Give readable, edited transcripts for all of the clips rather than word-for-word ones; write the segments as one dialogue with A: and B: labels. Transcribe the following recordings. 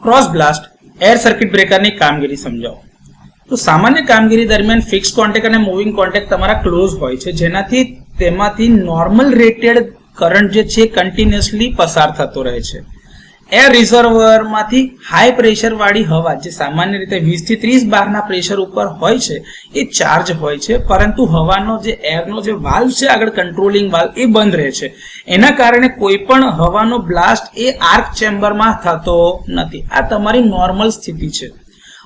A: Cross blast air circuit બ્રેકરની કામગીરી સમજાવો. તો સામાન્ય કામગીરી દરમિયાન ફિક્સ કોન્ટેક્ટ અને મૂવિંગ કોન્ટેક્ટ તમારા ક્લોઝ હોય છે, જેનાથી તેમાંથી નોર્મલ રેટેડ કરંટ જે છે કન્ટિન્યુઅસલી પસાર થતો રહે છે. એર રિઝર્વરમાંથી હાઈ પ્રેશર વાળી હવા જે સામાન્ય રીતે 20 થી 30 બારના પ્રેશર ઉપર હોય છે એ ચાર્જ હોય છે, પરંતુ હવાનો જે એરનો જે વાલ્વ છે આગળ કંટ્રોલિંગ વાલ્વ એ બંધ રહે છે. એના કારણે કોઈ પણ હવાનો બ્લાસ્ટ એ આર્ક ચેમ્બરમાં થતો નથી. આ તમારી નોર્મલ સ્થિતિ છે.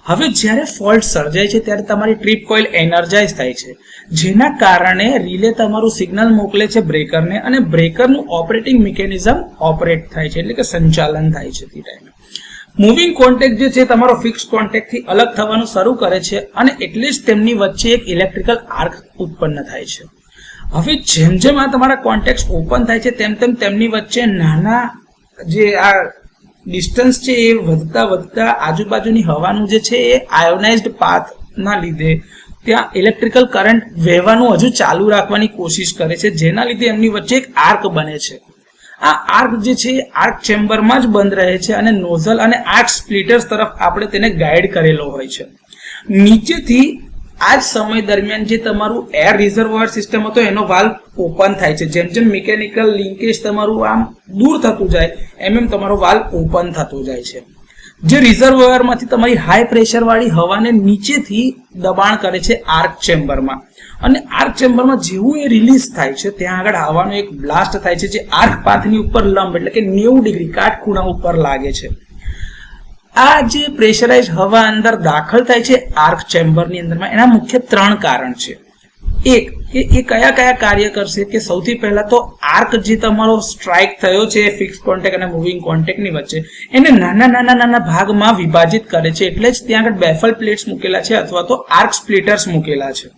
A: હવે જ્યારે ફોલ્ટ સર્જાય છે ત્યારે તમારી ટ્રીપ કોઇલ એનર્જાઇઝ થાય છે, જેના કારણે રિલે તમારું સિગ્નલ મોકલે છે બ્રેકરને અને બ્રેકરનું ઓપરેટિંગ મિકેનિઝમ ઓપરેટ થાય છે, એટલે કે સંચાલન થાય છે. તે ટાઈમે મૂવિંગ કોન્ટેક્ટ જે છે તમારો ફિક્સ કોન્ટેક્ટથી અલગ થવાનું શરૂ કરે છે અને એટલે જ તેમની વચ્ચે એક ઇલેક્ટ્રિકલ આર્ક ઉત્પન્ન થાય છે. હવે જેમ જેમ આ તમારા કોન્ટેક્ટ ઓપન થાય છે તેમ તેમ તેમની વચ્ચે નાના જે આ ડિસ્ટન્સ છે એ વધતા વધતા આજુબાજુની હવાનું જે છે એ આયોનાઇઝ્ડ પાથના લીધે ત્યાં ઇલેક્ટ્રિકલ કરંટ વહેવાનું હજુ ચાલુ રાખવાની કોશિશ કરે છે, જેના લીધે એમની વચ્ચે એક આર્ક બને છે. આ આર્ક જે છે એ આર્ક ચેમ્બરમાં જ બંધ રહે છે અને નોઝલ અને આર્ક સ્પ્લિટર્સ તરફ આપણે તેને ગાઈડ કરેલો હોય છે. નીચેથી આ જ સમય દરમિયાન જે તમારું એર રિઝર્વોયર સિસ્ટમ હતો એનો વાલ્વ ઓપન થાય છે. જેમ જેમ મિકેનિકલ લિંકેજ તમારું આમ દૂર થતું જાય એમ તમારો વાલ્વ ઓપન થતો જાય છે, જે રિઝર્વોયરમાંથી તમારી હાઈ પ્રેશર વાળી હવાને નીચેથી દબાણ કરે છે આર્ક ચેમ્બરમાં. અને આર્ક ચેમ્બરમાં જેવું એ રિલીઝ થાય છે ત્યાં આગળ હવાનો એક બ્લાસ્ટ થાય છે, જે આર્ક પાથની ઉપર લંબ એટલે કે 90 ડિગ્રી કાટખૂણા ઉપર લાગે છે. આ જે પ્રેશરાઇઝ હવા અંદર દાખલ થાય છે આર્ક ચેમ્બરની અંદરમાં, એના મુખ્ય 3 કારણ છે. એક કે એ કયા કયા કાર્ય કરશે કે સૌથી પહેલા તો આર્ક જે તમારો સ્ટ્રાઇક થયો છે ફિક્સ કોન્ટેક્ટ અને મૂવિંગ કોન્ટેક્ટની વચ્ચે એને નાના ભાગમાં વિભાજિત કરે છે, એટલે જ ત્યાં આગળ બેફલ પ્લેટ્સ મૂકેલા છે અથવા તો આર્ક સ્પ્લિટર્સ મૂકેલા છે.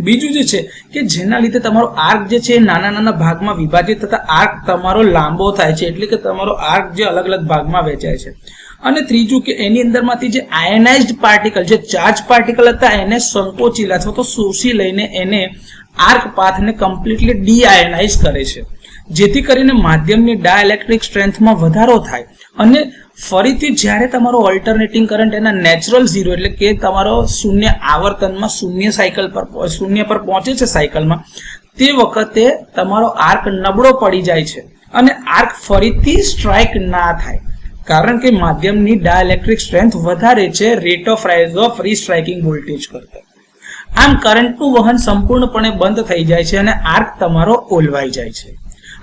A: બીજું જે છે કે જેના લીધે તમારો આર્ક જે છે નાના ભાગમાં વિભાજિત થતા આર્ક તમારો લાંબો થાય છે, એટલે કે તમારો આર્ક જે અલગ અલગ ભાગમાં વહેંચાય છે. અને ત્રીજું કે એની અંદરમાંથી જે આયનાઇઝ્ડ પાર્ટિકલ જે ચાર્જ પાર્ટિકલ હતા એને સંકોચી અથવા તો શોષી લઈને એને આર્ક પાથને કમ્પ્લીટલી ડીઆયનાઇઝ કરે છે, જેથી કરીને માધ્યમની ડાઇલેક્ટ્રિક સ્ટ્રેન્થમાં વધારો થાય અને ફરીથી જ્યારે તમારો ઓલ્ટરનેટિંગ કરંટ એના નેચરલ ઝીરો એટલે કે તમારો શૂન્ય આવર્તનમાં શૂન્ય પર પહોંચે છે સાયકલમાં, તે વખતે તમારો આર્ક નબળો પડી જાય છે અને આર્ક ફરીથી સ્ટ્રાઇક ના થાય, કારણ કે માધ્યમની ડાઇલેક્ટ્રિક સ્ટ્રેન્થ વધારે છે rate of rise of restriking voltage કરતા. આમ કરંટનું વહન સંપૂર્ણપણે બંધ થઈ જાય છે અને આર્ક તમારો ઓલવાઈ જાય છે.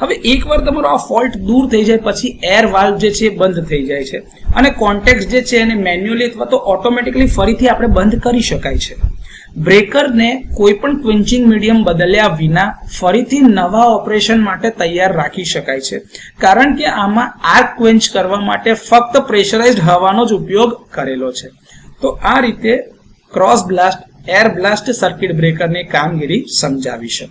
A: હવે એકવાર તમારો આ ફોલ્ટ દૂર થઈ જાય પછી એર વાલ્વ જે છે બંધ થઈ જાય છે અને કોન્ટેક્ટ જે છે એને મેન્યુઅલી અથવા તો ઓટોમેટિકલી ફરીથી આપણે બંધ કરી શકાય છે. બ્રેકરને કોઈ પણ ક્વિન્ચિંગ મીડિયમ બદલ્યા વિના ફરીથી નવા ઓપરેશન માટે તૈયાર રાખી શકાય છે, કારણ કે આમાં આર્ક ક્વેન્ચ કરવા માટે ફક્ત પ્રેશરાઇઝ્ડ હવાનો જ ઉપયોગ કરેલો છે. તો આ રીતે cross blast air blast circuit બ્રેકરની કામગીરી સમજાવી છે.